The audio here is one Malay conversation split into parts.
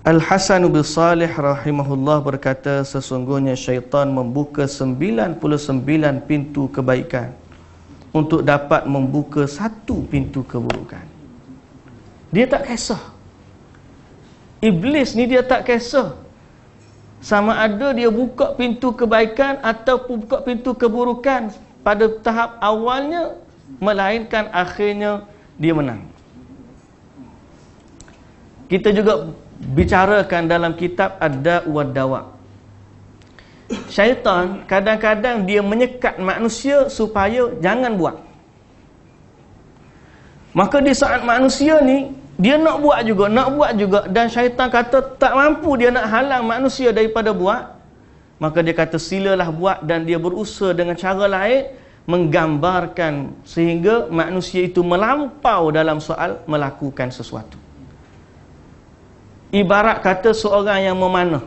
Al-Hasan bin Salih rahimahullah berkata, sesungguhnya syaitan membuka 99 pintu kebaikan untuk dapat membuka satu pintu keburukan. Dia tak kisah. Iblis ni dia tak kisah sama ada dia buka pintu kebaikan ataupun buka pintu keburukan pada tahap awalnya, melainkan akhirnya dia menang. Kita juga bicarakan dalam kitab Ad-Da' wa Dawa. Syaitan kadang-kadang dia menyekat manusia supaya jangan buat. Maka di saat manusia ni dia nak buat juga, dan syaitan kata tak mampu dia nak halang manusia daripada buat, maka dia kata silalah buat, dan dia berusaha dengan cara lain menggambarkan sehingga manusia itu melampau dalam soal melakukan sesuatu. Ibarat kata seorang yang memanah,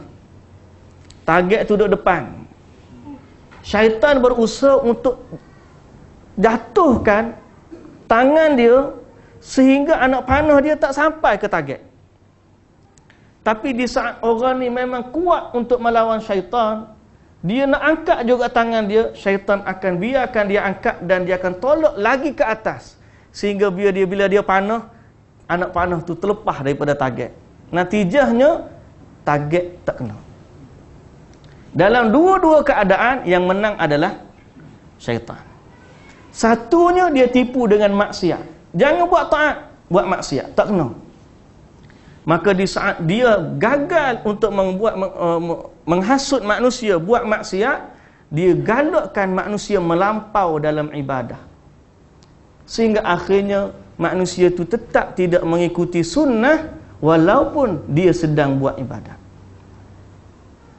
target tu duduk depan, syaitan berusaha untuk jatuhkan tangan dia sehingga anak panah dia tak sampai ke target. Tapi di saat orang ni memang kuat untuk melawan syaitan, dia nak angkat juga tangan dia, syaitan akan biarkan dia angkat dan dia akan tolak lagi ke atas, sehingga bila dia panah, anak panah tu terlepas daripada target. Natijahnya target tak kena. Dalam dua-dua keadaan yang menang adalah syaitan. Satunya dia tipu dengan maksiat. Jangan buat taat, buat maksiat, tak kena. Maka di saat dia gagal untuk menghasut manusia buat maksiat, dia galakkan manusia melampau dalam ibadah, sehingga akhirnya manusia itu tetap tidak mengikuti sunnah walaupun dia sedang buat ibadah.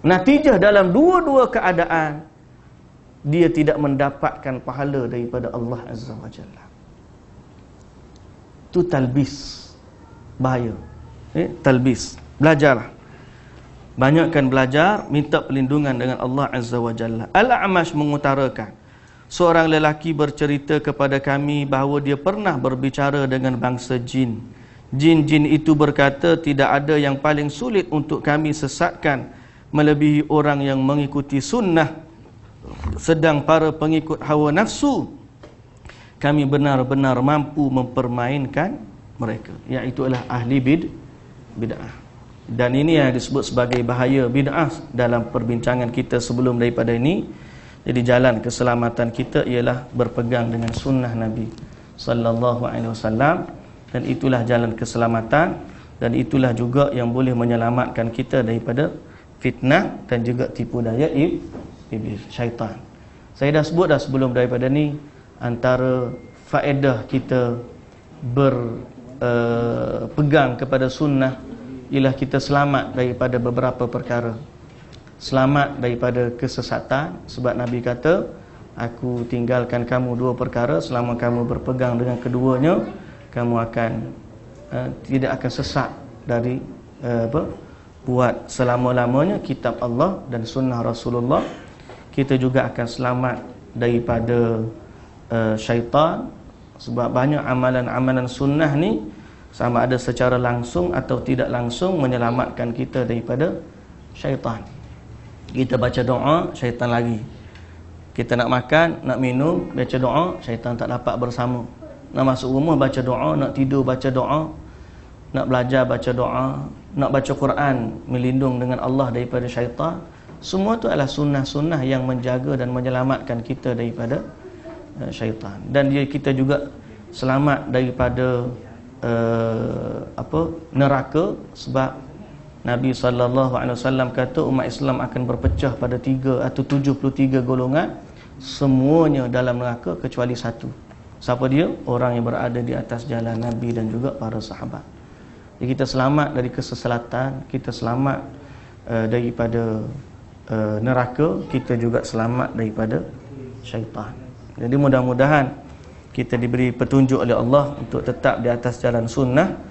Natijah dalam dua-dua keadaan, dia tidak mendapatkan pahala daripada Allah Azza wa Jalla. Itu talbis, bahaya. Talbis. Belajarlah, banyakkan belajar, minta perlindungan dengan Allah Azza wa Jalla. Al-A'mash mengutarakan, seorang lelaki bercerita kepada kami bahawa dia pernah berbicara dengan bangsa jin. Jin-jin itu berkata, tidak ada yang paling sulit untuk kami sesatkan melebihi orang yang mengikuti sunnah, sedang para pengikut hawa nafsu kami benar-benar mampu mempermainkan mereka, iaitu adalah ahli bid'ah. Dan ini yang disebut sebagai bahaya bid'ah dalam perbincangan kita sebelum daripada ini. Jadi jalan keselamatan kita ialah berpegang dengan sunnah Nabi sallallahu alaihi wasallam, dan itulah jalan keselamatan, dan itulah juga yang boleh menyelamatkan kita daripada fitnah dan juga tipu daya iblis, syaitan. Saya dah sebut dah sebelum daripada ni, antara faedah kita berpegang kepada sunnah ialah kita selamat daripada beberapa perkara. Selamat daripada kesesatan, sebab Nabi kata, aku tinggalkan kamu dua perkara, selama kamu berpegang dengan keduanya, kamu akan tidak akan sesat dari buat selama-lamanya kitab Allah dan sunnah Rasulullah. Kita juga akan selamat daripada syaitan, sebab banyak amalan-amalan sunnah ni sama ada secara langsung atau tidak langsung menyelamatkan kita daripada syaitan. Kita baca doa, syaitan lagi. Kita nak makan, nak minum, baca doa, syaitan tak dapat bersama. Nak masuk rumah baca doa, nak tidur baca doa, nak belajar baca doa, nak baca Quran melindung dengan Allah daripada syaitan. Semua itu adalah sunnah-sunnah yang menjaga dan menyelamatkan kita daripada syaitan. Dan kita juga selamat daripada neraka, sebab Nabi SAW kata umat Islam akan berpecah pada 3 atau 73 golongan, semuanya dalam neraka kecuali satu. Siapa dia? Orang yang berada di atas jalan Nabi dan juga para sahabat. Jadi kita selamat dari keseselatan, kita selamat daripada neraka, kita juga selamat daripada syaitan. Jadi mudah-mudahan kita diberi petunjuk oleh Allah untuk tetap di atas jalan sunnah,